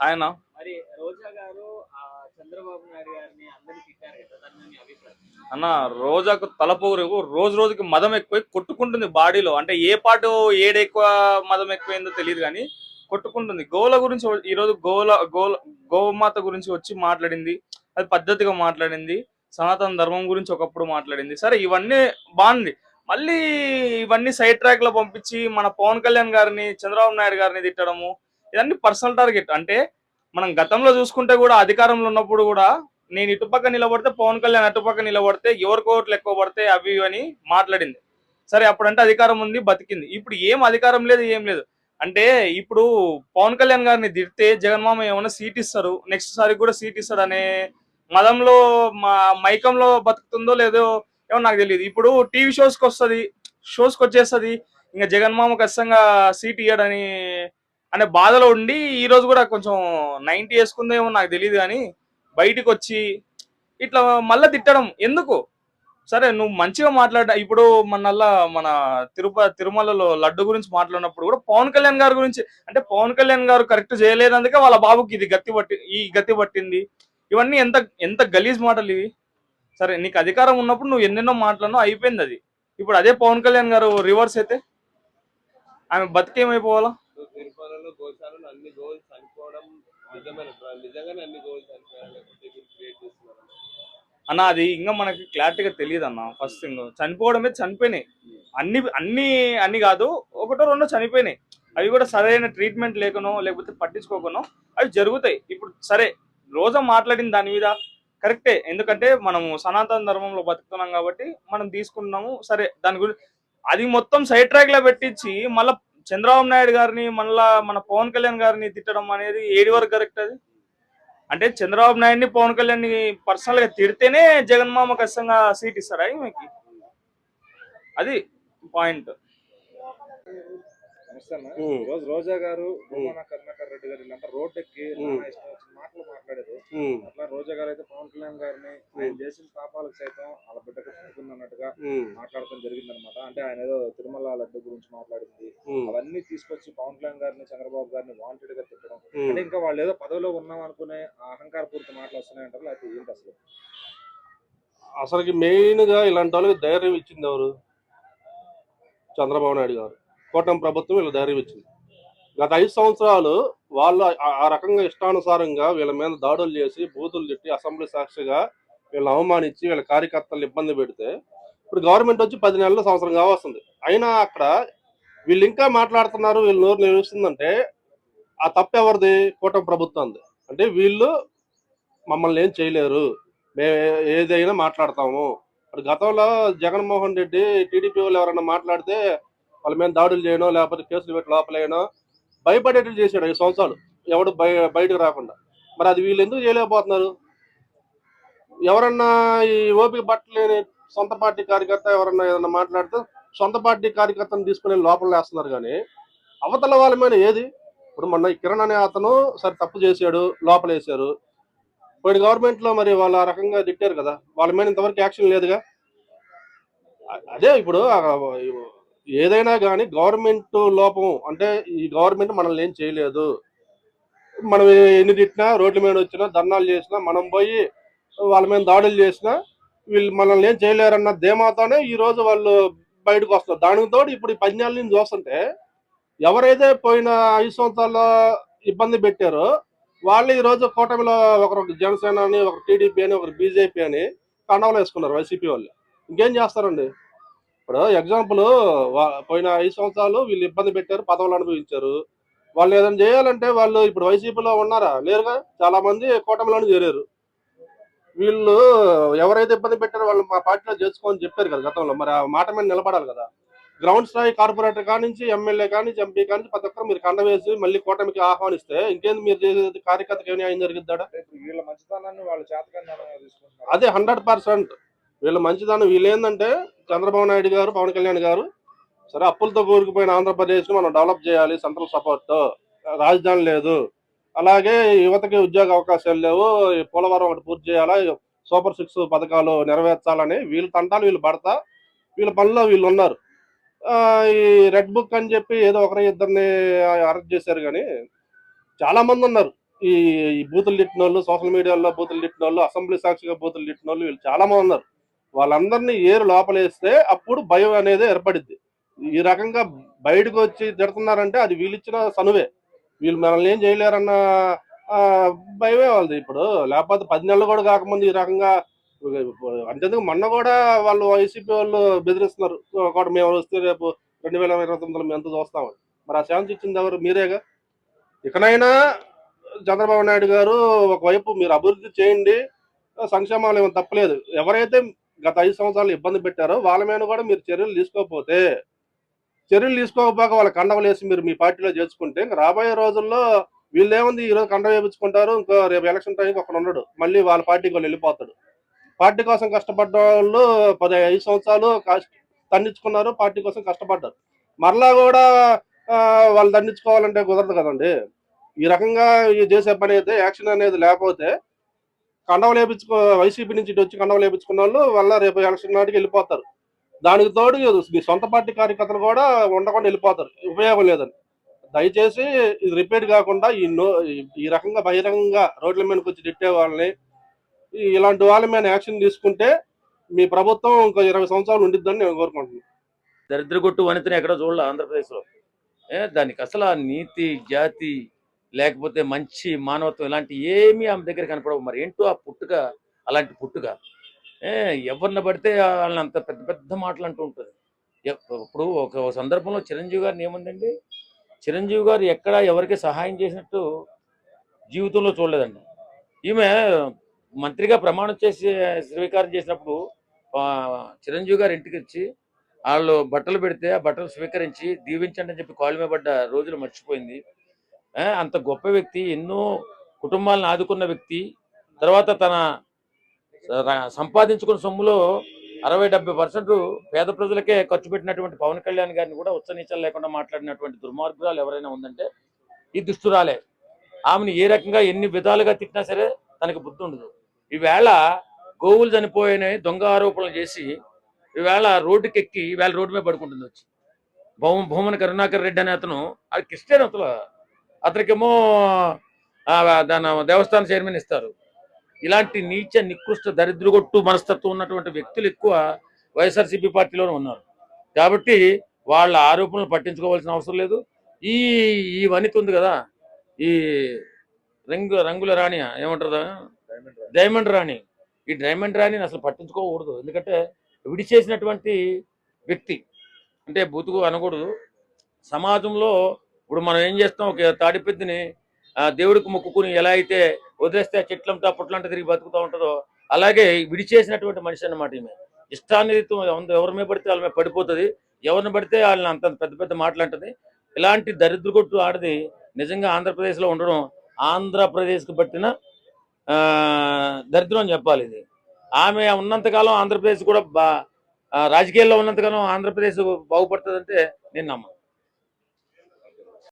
ఆయన మరి రోజా గారు చంద్రబాబు నాయుడు గారిని అందరూ తిట్టారు కదా, దాని మీద మీ అభిప్రాయం? అన్న రోజాకు తలపోరు రోజు రోజుకి మదం ఎక్కువై కొట్టుకుంటుంది బాడీలో. అంటే ఏ పాటు ఏడెక్కువ మదం ఎక్కువైందో తెలియదు కానీ కొట్టుకుంటుంది. గోవుల గురించి ఈరోజు గోమాత గురించి వచ్చి మాట్లాడింది. అది పద్ధతిగా మాట్లాడింది. సనాతన ధర్మం గురించి ఒకప్పుడు మాట్లాడింది. సరే ఇవన్నీ బాగుంది. మళ్ళీ ఇవన్నీ సైడ్ ట్రాక్ లో పంపించి మన పవన్ కళ్యాణ్ గారిని చంద్రబాబు నాయుడు గారిని తిట్టడము ఇవన్నీ పర్సనల్ టార్గెట్. అంటే మనం గతంలో చూసుకుంటే కూడా అధికారంలో ఉన్నప్పుడు కూడా నేను ఇటుపక్క నిలబడితే పవన్ కళ్యాణ్ అటుపక్క నిలబడితే ఎవరికి ఓట్లు ఎక్కువ పడితే అవి అని మాట్లాడింది. సరే అప్పుడంటే అధికారం ఉంది, బతికింది. ఇప్పుడు ఏం అధికారం లేదు, ఏం లేదు. అంటే ఇప్పుడు పవన్ కళ్యాణ్ గారిని తిడితే జగన్మామ ఏమైనా సీట్ ఇస్తారు, నెక్స్ట్ సారి కూడా సీట్ ఇస్తాడు అనే మదంలో మా మైకంలో బతుకుతుందో లేదో ఏమో నాకు తెలియదు. ఇప్పుడు టీవీ షోస్కి వచ్చేస్తుంది ఇంకా జగన్మామ ఖచ్చితంగా సీట్ ఇయ్యడని అనే బాధలో ఉండి ఈ రోజు కూడా కొంచెం 90 వేసుకుందేమో నాకు తెలియదు కానీ బయటికి వచ్చి ఇట్లా మళ్ళీ తిట్టడం ఎందుకు? సరే నువ్వు మంచిగా మాట్లాడ. ఇప్పుడు మన తిరుమలలో లడ్డు గురించి మాట్లాడినప్పుడు కూడా పవన్ కళ్యాణ్ గారి గురించి, అంటే పవన్ కళ్యాణ్ గారు కరెక్ట్ చేయలేదందుకే వాళ్ళ బాబుకి ఇది గతి పట్టింది. ఇవన్నీ ఎంత ఎంత గలీజ్ మాటలు ఇవి. సరే నీకు అధికారం ఉన్నప్పుడు నువ్వు ఎన్నెన్నో మాట్లాడినావు, అయిపోయింది అది. ఇప్పుడు అదే పవన్ కళ్యాణ్ గారు రివర్స్ అయితే ఆమె బతికేమైపోవాలా? తిరుపతిలో గోశాలలో అన్ని గోవులు చనిపోవడం నిజంగానే అన్ని గోవులు చనిపోయారు క్రియేట్ చేస్తున్నారు అన్న. అది ఇంకా మనకి క్లారిటీగా తెలియదు అన్న. ఫస్ట్ థింగ్ చనిపోవడమే చనిపోయినాయి. అన్ని అన్ని అన్ని కాదు, ఒకటో రెండో చనిపోయినాయి. అవి కూడా సరైన ట్రీట్మెంట్ లేకనో లేకపోతే పట్టించుకోకనో అవి జరుగుతాయి. ఇప్పుడు సరే రోజా మాట్లాడిన దాని మీద కరెక్టే, ఎందుకంటే మనము సనాతన ధర్మంలో బతుకుతున్నాం కాబట్టి మనం తీసుకున్నాము. సరే దాని గురించి అది మొత్తం సైడ్ ట్రాక్ లో పెట్టించి మళ్ళీ చంద్రబాబు నాయుడు గారిని మళ్ళా మన పవన్ కళ్యాణ్ గారిని తిట్టడం అనేది ఏడి వరకు కరెక్ట్ అది? అంటే చంద్రబాబు నాయుడిని పవన్ కళ్యాణ్ ని పర్సనల్ గా తిడితేనే జగన్మామ ఖచ్చితంగా సీట్ ఇస్తారా మీకు? అది పాయింట్. రోజు రోజా గారు భూమన కరుణాకర్ రెడ్డి గారు వీళ్ళంతా రోడ్ ఎక్కి ఇష్టం వచ్చిన మాటలు మాట్లాడారు. అట్లా రోజా గారు అయితే పవన్ కళ్యాణ్ గారిని ఆయన చేసిన పాపాలకు సైతం వాళ్ళ బిడ్డకు అన్నట్టుగా మాట్లాడటం జరిగిందనమాట. అంటే ఆయన ఏదో తిరుమల లడ్డు గురించి మాట్లాడింది, అవన్నీ తీసుకొచ్చి పవన్ కళ్యాణ్ గారిని చంద్రబాబు గారిని వాంటెడ్ గా తిట్టడం. అంటే ఇంకా వాళ్ళు ఏదో పదవిలో ఉన్నాం అనుకునే అహంకారపూరిత మాటలు వస్తున్నాయి అంటారు, లేకపోతే ఏంటి అసలు? అసలుకి మెయిన్ గా ఇలాంటి వాళ్ళకి ధైర్యం ఇచ్చింది ఎవరు? చంద్రబాబు నాయుడు గారు. కూటమి ప్రభుత్వం వీళ్ళు ధైర్యం ఇచ్చింది. గత 5 సంవత్సరాలు వాళ్ళు ఆ రకంగా ఇష్టానుసారంగా వీళ్ళ మీద దాడులు చేసి బూతులు తిట్టి అసెంబ్లీ సాక్షిగా వీళ్ళని అవమానించి వీళ్ళ కార్యకర్తలను ఇబ్బంది పెడితే ఇప్పుడు గవర్నమెంట్ వచ్చి 10 నెలల సంవత్సరం కావస్తుంది. అయినా అక్కడ వీళ్ళు ఇంకా మాట్లాడుతున్నారు, వీళ్ళు నోరు నిలుస్తుందంటే ఆ తప్పు ఎవరిది? కూటమి ప్రభుత్వంది. అంటే వీళ్ళు మమ్మల్ని ఏం చేయలేరు, మేము ఏదైనా మాట్లాడతాము. ఇప్పుడు గతంలో జగన్మోహన్ రెడ్డి టీడీపీ వాళ్ళు ఎవరైనా మాట్లాడితే వాళ్ళ మీద దాడులు చేయడం లేకపోతే కేసులు పెట్టి లోపలేయడం భయపడేట్లు చేశాడు 5 సంవత్సరాలు, ఎవడు బయటకు రాకుండా. మరి అది వీళ్ళు ఎందుకు చేయలేకపోతున్నారు? ఎవరన్నా ఈ ఓపిక పట్టలేని సొంత పార్టీ కార్యకర్త ఎవరన్నా ఏదన్నా మాట్లాడితే సొంత పార్టీ కార్యకర్తను తీసుకుని లోపల వేస్తున్నారు కానీ అవతల వాళ్ళ మీద ఏది? ఇప్పుడు మొన్న కిరణ్ అనే అతను సరే తప్పు చేశాడు, లోపలేసారు. పోయిన గవర్నమెంట్ లో మరి వాళ్ళు ఆ రకంగా తిట్టారు కదా, వాళ్ళ మీద ఇంతవరకు యాక్షన్ లేదుగా. అదే ఇప్పుడు ఏదైనా కానీ గవర్నమెంట్ లోపం. అంటే ఈ గవర్నమెంట్ మనల్ని ఏం చేయలేదు, మనం ఎన్ని తిట్టినా రోడ్ల మీద వచ్చినా ధర్నాలు చేసినా మనం పోయి వాళ్ళ మీద దాడులు చేసినా వీళ్ళు మనల్ని ఏం చేయలేరన్న ధీమాతోనే ఈ రోజు వాళ్ళు బయటకు వస్తారు. దానికి తోడు ఇప్పుడు ఈ 10 నెలల నుంచి చూస్తుంటే ఎవరైతే పోయిన 5 సంవత్సరాల్లో ఇబ్బంది పెట్టారో వాళ్ళు ఈ రోజు కూటమిలో ఒకరు జనసేన అని, ఒకరు టీడీపీ అని, ఒకరు బీజేపీ అని కండవలు వేసుకున్నారు వైసీపీ వాళ్ళు. ఇంకేం చేస్తారండి? ఇప్పుడు ఎగ్జాంపుల్ పోయిన 5 సంవత్సరాలు వీళ్ళు ఇబ్బంది పెట్టారు, పదవులు అనుభవించారు. వాళ్ళు ఏదైనా చేయాలంటే వాళ్ళు ఇప్పుడు వైసీపీలో ఉన్నారా? లేరుగా. చాలా మంది కూటమిలోనే చేరారు. వీళ్ళు ఎవరైతే ఇబ్బంది పెట్టారో వాళ్ళు మా పార్టీలో చేసుకోని చెప్పారు కదా గతంలో, మరి ఆ మాట మీద నిలబడాలి కదా. గ్రౌండ్ స్థాయి కార్పొరేటర్ కానించి ఎమ్మెల్యే కానించి ఎంపీ కానించి ప్రతి ఒక్కరు మీరు కండ వేసి మళ్ళీ కూటమికి ఆహ్వానిస్తే ఇంకేంది మీరు చేసేది? కార్యకర్తకి ఏం న్యాయం జరిగిద్దాడా? వీళ్ళ మంచితనాన్ని వాళ్ళు చేతకంగా తీసుకుంటున్నారు. అదే 100%. వీళ్ళ మంచిదనం. వీళ్ళు ఏంటంటే చంద్రబాబు నాయుడు గారు, పవన్ కళ్యాణ్ గారు సరే అప్పులతో కూరుకుపోయిన ఆంధ్రప్రదేశ్ ను మనం డెవలప్ చేయాలి, సెంట్రల్ సపోర్ట్, రాజధాని లేదు, అలాగే యువతకి ఉద్యోగ అవకాశాలు లేవు, పోలవరం ఒకటి పూర్తి చేయాలా, సూపర్ 6 పథకాలు నెరవేర్చాలని వీళ్ళు తంటాలు వీళ్ళు పడతా వీళ్ళ పనిలో వీళ్ళు ఉన్నారు. ఈ రెడ్ బుక్ అని చెప్పి ఏదో ఒకరి ఇద్దరిని అరెస్ట్ చేశారు కానీ చాలా మంది ఉన్నారు. ఈ ఈ బూతులు తిట్టిన వాళ్ళు, సోషల్ మీడియాలో బూతులు తిట్టిన వాళ్ళు, అసెంబ్లీ సాక్షిగా బూతులు తిట్టిన వాళ్ళు, వీళ్ళు చాలా మంది ఉన్నారు. వాళ్ళందరినీ ఏరు లోపలేస్తే అప్పుడు భయం అనేది ఏర్పడిద్ది. ఈ రకంగా బయటకు వచ్చి తిడుతున్నారంటే అది వీళ్ళిచ్చిన సనువే. వీళ్ళు మనల్ని ఏం చేయలేరన్న ఆ, భయమే వాళ్ళది. ఇప్పుడు లేకపోతే 10 నెలలు కూడా కాకముందు ఈ రకంగా అంతేందుకు మొన్న కూడా వాళ్ళు వైసీపీ వాళ్ళు బెదిరిస్తున్నారు. ఒకటి మేము వస్తే రేపు 2029లో మేము ఎంత చూస్తామని. మరి ఆ ఛాన్స్ ఇచ్చింది ఎవరు? మీరేగా. ఇకనైనా చంద్రబాబు నాయుడు గారు ఒకవైపు మీరు అభివృద్ధి చేయండి, సంక్షేమాలు ఏమో తప్పలేదు. ఎవరైతే గత 5 సంవత్సరాలు ఇబ్బంది పెట్టారో వాళ్ళ మీద కూడా మీరు చర్యలు తీసుకోకపోక వాళ్ళ కండవలు వేసి మీరు మీ పార్టీలో చేర్చుకుంటే ఇంకా రాబోయే రోజుల్లో వీళ్ళేముంది, ఈ రోజు కండ వేయించుకుంటారు, ఇంకో రేపు ఎలక్షన్ టైంకి ఒకడు ఉండడు, మళ్ళీ వాళ్ళ పార్టీకి వాళ్ళు వెళ్ళిపోతాడు. పార్టీ కోసం కష్టపడ్డ వాళ్ళు 5 సంవత్సరాలు దండించుకున్నారు, పార్టీ కోసం కష్టపడ్డారు. మరలా కూడా వాళ్ళు దండించుకోవాలంటే కుదరదు కదండి. ఈ రకంగా చేసే పని అయితే యాక్షన్ అనేది లేకపోతే కండవలు వైసీపీ నుంచి ఇటు వచ్చి కండవలు వేయించుకున్న వాళ్ళు వల్ల రేపు ఎలక్షన్ నాటికి వెళ్ళిపోతారు. దానికి తోడు మీ సొంత పార్టీ కార్యకర్తలు కూడా ఉండకుండా వెళ్ళిపోతారు, ఉపయోగం లేదని. దయచేసి ఇది రిపీట్ కాకుండా ఈ రకంగా బహిరంగంగా రోడ్ల మీదకి వచ్చి తిట్టే వాళ్ళని, ఇలాంటి వాళ్ళ మీద యాక్షన్ తీసుకుంటే మీ ప్రభుత్వం ఇంకో 20 సంవత్సరాలు ఉండిద్దని నేను కోరుకుంటున్నాను. దరిద్రగొట్టు వనితని ఎక్కడో చూడాలి ఆంధ్రప్రదేశ్లో. దానికి అసలు ఆ నీతి, జాతి, లేకపోతే మంచి మానవత్వం ఇలాంటి ఏమీ ఆమె దగ్గర కనపడవు. మరి ఏంటో ఆ పుట్టుక, అలాంటి పుట్టుక. ఎవరిని పడితే వాళ్ళని అంత పెద్ద పెద్ద మాటలు అంటూ ఉంటుంది. ఇప్పుడు ఒక సందర్భంలో చిరంజీవి గారిని ఏముందండి, చిరంజీవి గారు ఎక్కడ ఎవరికి సహాయం చేసినట్టు జీవితంలో చూడలేదండి. ఈమె మంత్రిగా ప్రమాణం చేసి స్వీకారం చేసినప్పుడు చిరంజీవి గారు ఇంటికి వచ్చి వాళ్ళు బట్టలు పెడితే ఆ బట్టలు స్వీకరించి దీవించండి అని చెప్పి కాళ్ళ మీద పడ్డ రోజులు మర్చిపోయింది. అంత గొప్ప వ్యక్తి, ఎన్నో కుటుంబాలను ఆదుకున్న వ్యక్తి. తర్వాత తన సంపాదించుకున్న సొమ్ములో 60-70% పేద ప్రజలకే ఖర్చు పెట్టినటువంటి పవన్ కళ్యాణ్ గారిని కూడా ఉచ్చనీచలు లేకుండా మాట్లాడినటువంటి దుర్మార్గురాలు ఎవరైనా ఉందంటే ఈ దుస్తురాలే. ఆమెను ఏ రకంగా ఎన్ని విధాలుగా తిట్టినా సరే తనకు బుద్ధి ఉండదు. ఈవేళ గోవులు చనిపోయినాయి దొంగ ఆరోపణలు చేసి ఈవేళ రోడ్డుకి ఎక్కి ఈవేళ రోడ్డు మీద పడుకుంటుంది వచ్చి. భూమన కరుణాకర్ రెడ్డి అనే అతను, అది క్రిస్టియన్ అతనికేమో దాని దేవస్థాన చైర్మన్ ఇస్తారు. ఇలాంటి నీచ నికృష్ట దరిద్రగొట్టు మనస్తత్వం ఉన్నటువంటి వ్యక్తులు ఎక్కువ వైఎస్ఆర్సీపీ పార్టీలోనే ఉన్నారు. కాబట్టి వాళ్ళ ఆరోపణలు పట్టించుకోవాల్సిన అవసరం లేదు. ఈ వనిత ఉంది కదా, ఈ రంగుల రాణి ఏమంటారు, డైమండ్ రాణి, ఈ డైమండ్ రాణిని అసలు పట్టించుకోకూడదు. ఎందుకంటే విడిచేసినటువంటి వ్యక్తి అంటే బూతుకు అనకూడదు. సమాజంలో ఇప్పుడు మనం ఏం చేస్తాం, ఒక తాడిపెద్దిని దేవుడికి మొక్కుకుని ఎలా అయితే వదిలేస్తే చెట్లంతా పుట్లంతా తిరిగి బతుకుతూ ఉంటుందో అలాగే విడిచేసినటువంటి మనిషి అన్నమాట. ఈమె ఇష్టానిరితం ఎవరి మీద పడితే వాళ్ళ మీద పడిపోతుంది, ఎవరిని పడితే వాళ్ళని అంత పెద్ద పెద్ద మాటలంటది. ఇలాంటి దరిద్రగొట్టు ఆడది నిజంగా ఆంధ్రప్రదేశ్లో ఉండడం ఆంధ్రప్రదేశ్కి పట్టిన దరిద్రం అని చెప్పాలి. ఇది ఆమె ఉన్నంతకాలం ఆంధ్రప్రదేశ్ కూడా రాజకీయాల్లో ఉన్నంతకాలం ఆంధ్రప్రదేశ్ బాగుపడుతుందంటే నేను నమ్మను.